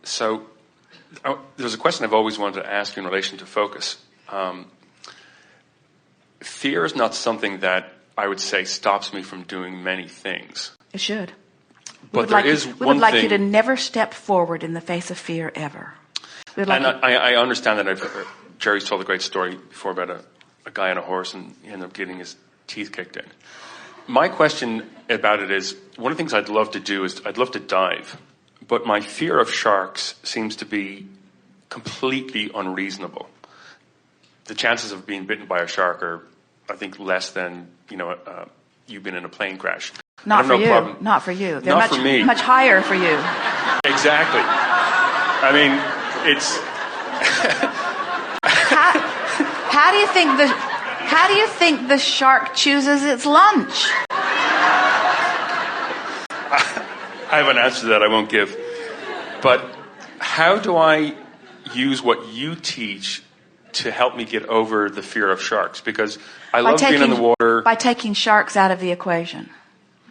So there's a question I've always wanted to ask you in relation to focus. Fear is not something that I would say stops me from doing many things. It should. But there is one thing. We would like you to never step forward in the face of fear ever. I understand that. Jerry's told a great story before about a guy on a horse and he ended up getting his teeth kicked in. My question about it is, one of the things I'd love to do is I'd love to dive, but my fear of sharks seems to be completely unreasonable. The chances of being bitten by a shark are, I think, less than you've been in a plane crash. Not for you. Not for you. They're not for me. Much higher for you. Exactly. I mean, it's. How do you think the shark chooses its lunch? I have an answer to that I won't give. But how do I use what you teach to help me get over the fear of sharks? Because I love being in the water. By taking sharks out of the equation.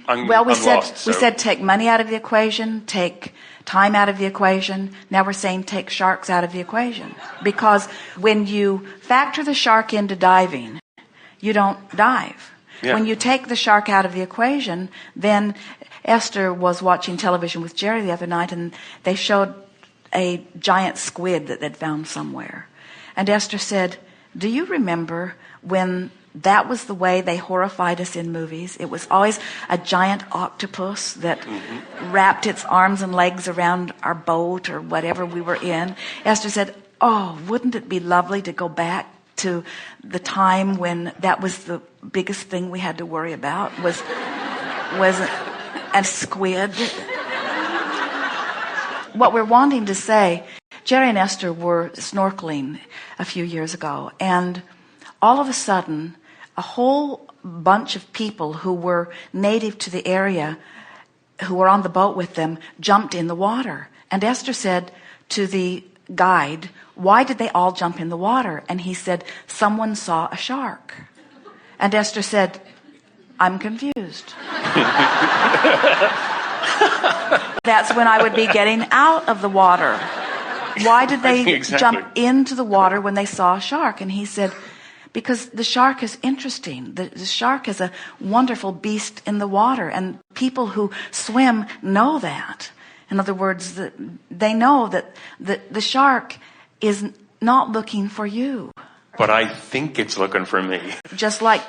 We said take money out of the equation, take time out of the equation. Now we're saying take sharks out of the equation. Because when you factor the shark into diving, you don't dive. Yeah. When you take the shark out of the equation, then Esther was watching television with Jerry the other night, and they showed a giant squid that they'd found somewhere. And Esther said, do you remember when that was the way they horrified us in movies? It was always a giant octopus that wrapped its arms and legs around our boat or whatever we were in. Esther said, oh, wouldn't it be lovely to go back to the time when that was the biggest thing we had to worry about, was a squid. What we're wanting to say, Jerry and Esther were snorkeling a few years ago, and all of a sudden, a whole bunch of people who were native to the area, who were on the boat with them, jumped in the water. And Esther said to the guide, why did they all jump in the water? And he said, someone saw a shark. And Esther said, I'm confused. That's when I would be getting out of the water. Why did they jump into the water when they saw a shark? And he said, because the shark is interesting. The shark is a wonderful beast in the water, and people who swim know that. In other words, they know that the shark is not looking for you. But I think it's looking for me. Just like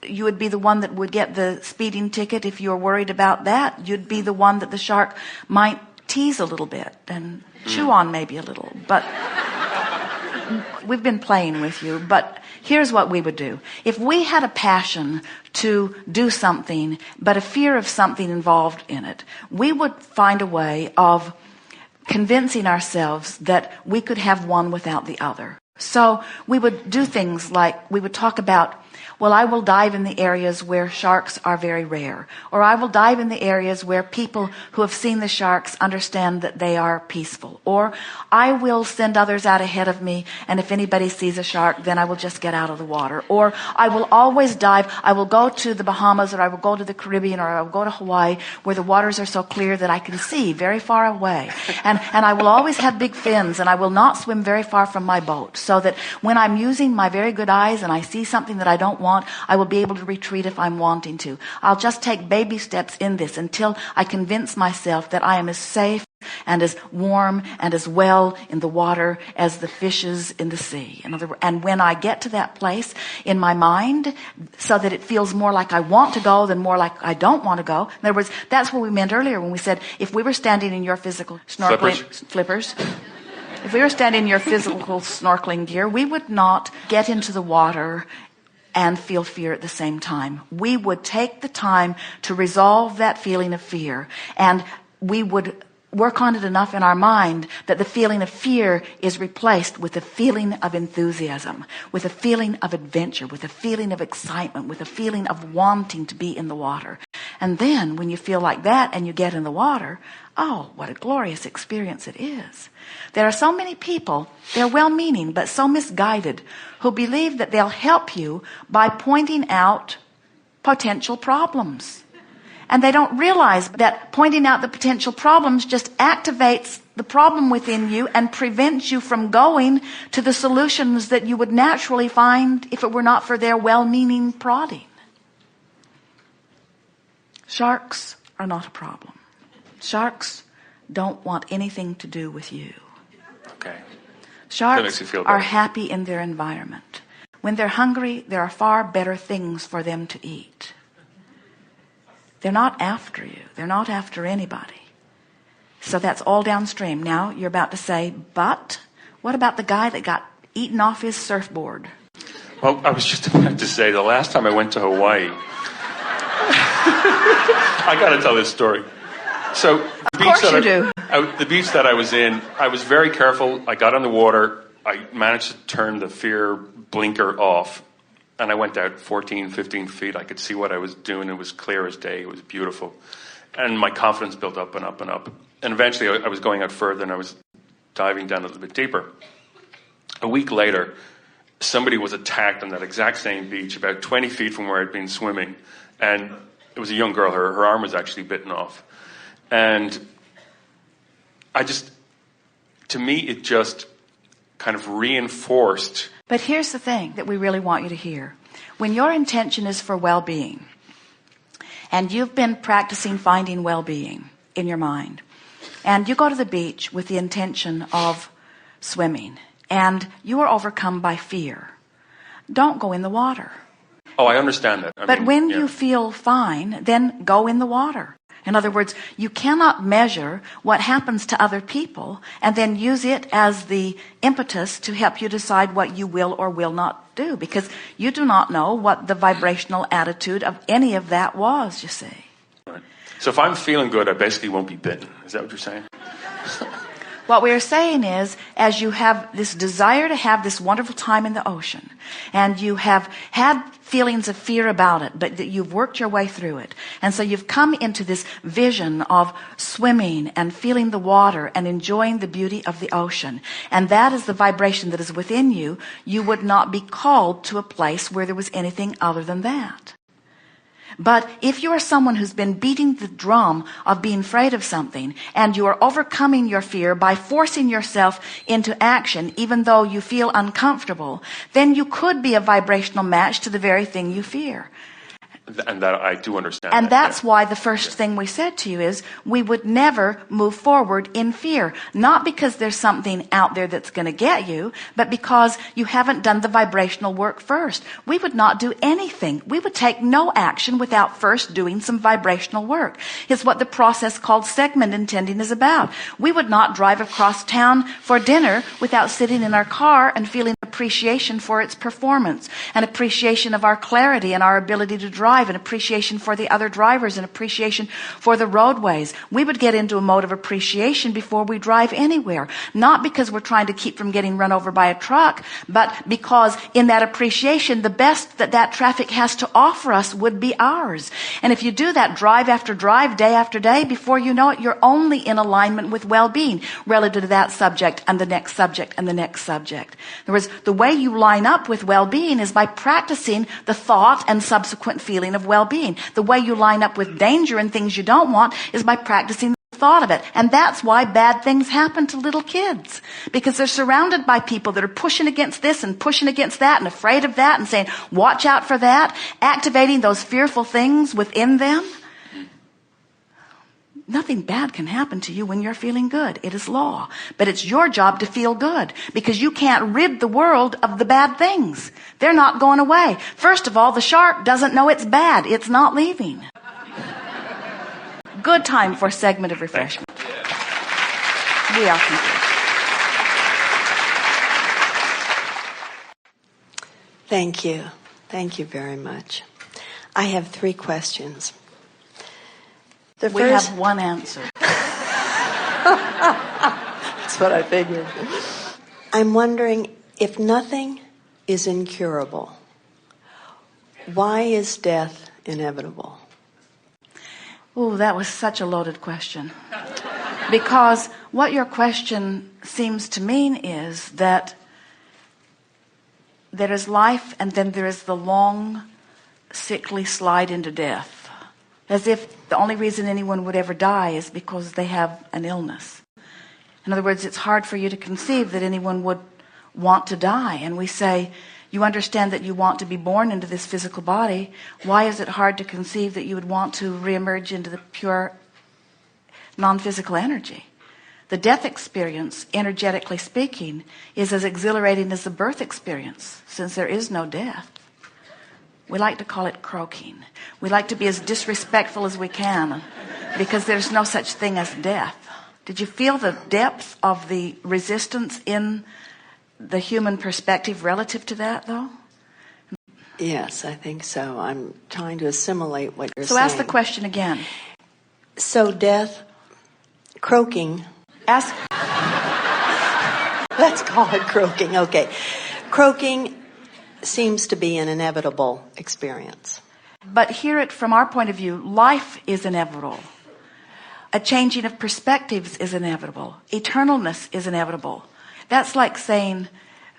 you would be the one that would get the speeding ticket if you were worried about that. You'd be the one that the shark might tease a little bit and chew on maybe a little. But we've been playing with you. But here's what we would do. If we had a passion to do something, but a fear of something involved in it, we would find a way of convincing ourselves that we could have one without the other. So we would do things like we would talk about, well, I will dive in the areas where sharks are very rare. Or I will dive in the areas where people who have seen the sharks understand that they are peaceful. Or I will send others out ahead of me, and if anybody sees a shark, then I will just get out of the water. Or I will always dive. I will go to the Bahamas, or I will go to the Caribbean, or I will go to Hawaii, where the waters are so clear that I can see very far away. And I will always have big fins, and I will not swim very far from my boat, so that when I'm using my very good eyes and I see something that I don't want, I will be able to retreat if I'm wanting to. I'll just take baby steps in this until I convince myself that I am as safe and as warm and as well in the water as the fishes in the sea. In other words, and when I get to that place in my mind, so that it feels more like I want to go than more like I don't want to go. In other words, that's what we meant earlier when we said, if we were standing in your physical snorkeling flippers, if we were standing in your physical snorkeling gear, we would not get into the water and feel fear at the same time. We would take the time to resolve that feeling of fear, and we would work on it enough in our mind that the feeling of fear is replaced with a feeling of enthusiasm, with a feeling of adventure, with a feeling of excitement, with a feeling of wanting to be in the water. And then when you feel like that and you get in the water, oh, what a glorious experience it is. There are so many people, they're well-meaning but so misguided, who believe that they'll help you by pointing out potential problems. And they don't realize that pointing out the potential problems just activates the problem within you and prevents you from going to the solutions that you would naturally find if it were not for their well-meaning prodding. Sharks are not a problem. Sharks don't want anything to do with you. Okay. Sharks are happy in their environment. When they're hungry, there are far better things for them to eat. They're not after you. They're not after anybody. So that's all downstream. Now you're about to say, but what about the guy that got eaten off his surfboard? Well, I was just about to say, the last time I went to Hawaii, I got to tell this story. So the beach that I was in, I was very careful. I got on the water. I managed to turn the fear blinker off. And I went out 14, 15 feet. I could see what I was doing. It was clear as day. It was beautiful. And my confidence built up and up and up. And eventually I was going out further and I was diving down a little bit deeper. A week later, somebody was attacked on that exact same beach about 20 feet from where I'd been swimming. And it was a young girl. Her arm was actually bitten off. And to me, it just kind of reinforced. But here's the thing that we really want you to hear. When your intention is for well-being, and you've been practicing finding well-being in your mind, and you go to the beach with the intention of swimming, and you are overcome by fear, don't go in the water. Oh, I understand that. But when you feel fine, then go in the water. In other words, you cannot measure what happens to other people and then use it as the impetus to help you decide what you will or will not do, because you do not know what the vibrational attitude of any of that was, you see. Right. So if I'm feeling good, I basically won't be bitten. Is that what you're saying? What we're saying is, as you have this desire to have this wonderful time in the ocean, and you have had feelings of fear about it, but that you've worked your way through it, and so you've come into this vision of swimming and feeling the water and enjoying the beauty of the ocean, and that is the vibration that is within you, you would not be called to a place where there was anything other than that. But if you are someone who's been beating the drum of being afraid of something, and you are overcoming your fear by forcing yourself into action even though you feel uncomfortable, then you could be a vibrational match to the very thing you fear. And that I do understand. And that's why the first thing we said to you is we would never move forward in fear. Not because there's something out there that's going to get you, but because you haven't done the vibrational work first. We would not do anything. We would take no action without first doing some vibrational work. It's what the process called segment intending is about. We would not drive across town for dinner without sitting in our car and feeling appreciation for its performance, an appreciation of our clarity and our ability to drive, an appreciation for the other drivers, an appreciation for the roadways. We would get into a mode of appreciation before we drive anywhere, not because we're trying to keep from getting run over by a truck, but because in that appreciation, the best that traffic has to offer us would be ours. And if you do that drive after drive, day after day, before you know it, you're only in alignment with well-being relative to that subject and the next subject and the next subject. In other words, the way you line up with well-being is by practicing the thought and subsequent feeling of well-being. The way you line up with danger and things you don't want is by practicing the thought of it. And that's why bad things happen to little kids, because they're surrounded by people that are pushing against this and pushing against that and afraid of that and saying, watch out for that, activating those fearful things within them. Nothing bad can happen to you when you're feeling good. It is law. But it's your job to feel good, because you can't rid the world of the bad things. They're not going away. First of all, the shark doesn't know it's bad. It's not leaving. Good time for a segment of refreshment. We are complete. Thank you. Thank you very much. I have 3 questions. We have one answer. That's what I figured. I'm wondering, if nothing is incurable, why is death inevitable? Oh, that was such a loaded question. Because what your question seems to mean is that there is life and then there is the long, sickly slide into death. as if the only reason anyone would ever die is because they have an illness. In other words, it's hard for you to conceive that anyone would want to die. And we say, you understand that you want to be born into this physical body. Why is it hard to conceive that you would want to reemerge into the pure non-physical energy? The death experience, energetically speaking, is as exhilarating as the birth experience, since there is no death. We like to call it croaking. We like to be as disrespectful as we can, because there's no such thing as death. Did you feel the depth of the resistance in the human perspective relative to that, though? Yes, I think so. I'm trying to assimilate what you're So saying. ask the question again. So death, croaking. Ask. Let's call it croaking. Okay. Croaking seems to be an inevitable experience. But hear it from our point of view. Life is inevitable. A changing of perspectives is inevitable. Eternalness is inevitable. That's like saying,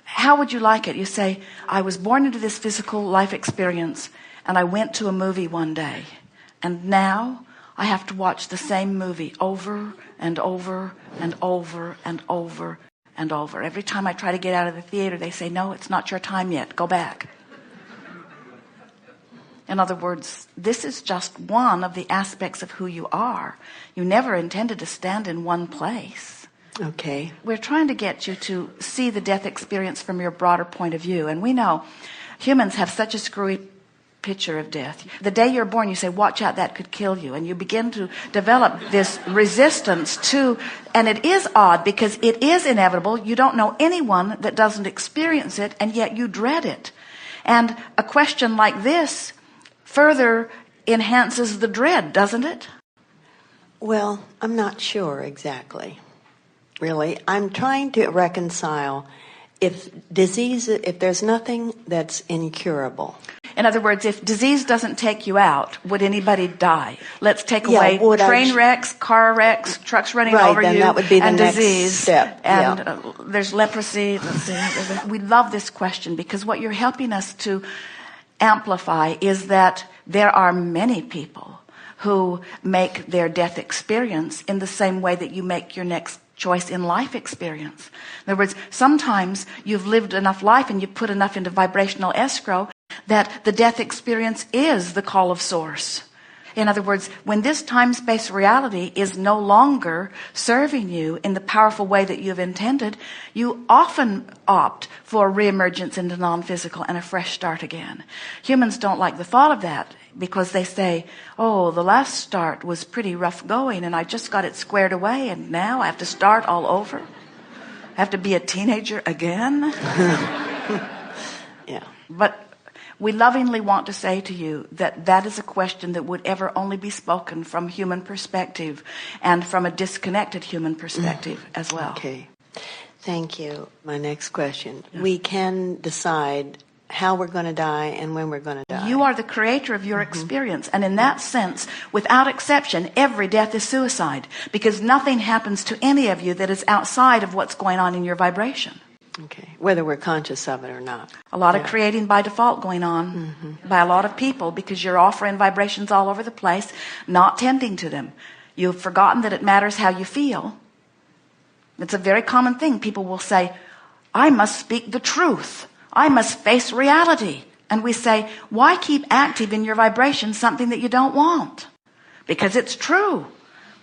how would you like it? You say, I was born into this physical life experience, and I went to a movie one day, and now I have to watch the same movie over and over and over and over and over. Every time I try to get out of the theater, they say, no, it's not your time yet. Go back. In other words, this is just one of the aspects of who you are. You never intended to stand in one place. Okay. We're trying to get you to see the death experience from your broader point of view. And we know humans have such a screwy picture of death. The day you're born, you say, watch out, that could kill you. And you begin to develop this resistance to, and it is odd because it is inevitable. You don't know anyone that doesn't experience it, and yet you dread it. And a question like this further enhances the dread, doesn't it? Well, I'm not sure exactly. Really, I'm trying to reconcile if there's nothing that's incurable. In other words, if disease doesn't take you out, would anybody die? Let's take Yeah, away would train wrecks, car wrecks, trucks running Right, over then you, that would be the and next disease. step, And yeah. There's leprosy. Let's see. We love this question because what you're helping us to amplify is that there are many people who make their death experience in the same way that you make your next choice in life experience. In other words, sometimes you've lived enough life and you've put enough into vibrational escrow that the death experience is the call of source. In other words, when this time-space reality is no longer serving you in the powerful way that you've intended, you often opt for reemergence into non-physical and a fresh start again. Humans don't like the thought of that because they say, oh, the last start was pretty rough going and I just got it squared away and now I have to start all over. I have to be a teenager again. Yeah. But we lovingly want to say to you that that is a question that would ever only be spoken from human perspective and from a disconnected human perspective as well. Okay. Thank you. My next question. Yes. We can decide how we're going to die and when we're going to die. You are the creator of your experience. And in that sense, without exception, every death is suicide because nothing happens to any of you that is outside of what's going on in your vibration. Okay, whether we're conscious of it or not. A lot of creating by default going on by a lot of people because you're offering vibrations all over the place, not tending to them. You've forgotten that it matters how you feel. It's a very common thing. People will say, I must speak the truth. I must face reality. And we say, why keep active in your vibration something that you don't want? Because it's true.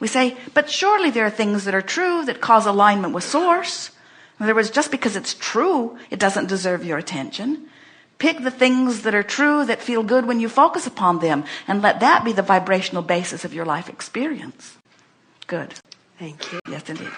We say, but surely there are things that are true that cause alignment with source. In other words, just because it's true, it doesn't deserve your attention. Pick the things that are true that feel good when you focus upon them and let that be the vibrational basis of your life experience. Good. Thank you. Yes, indeed.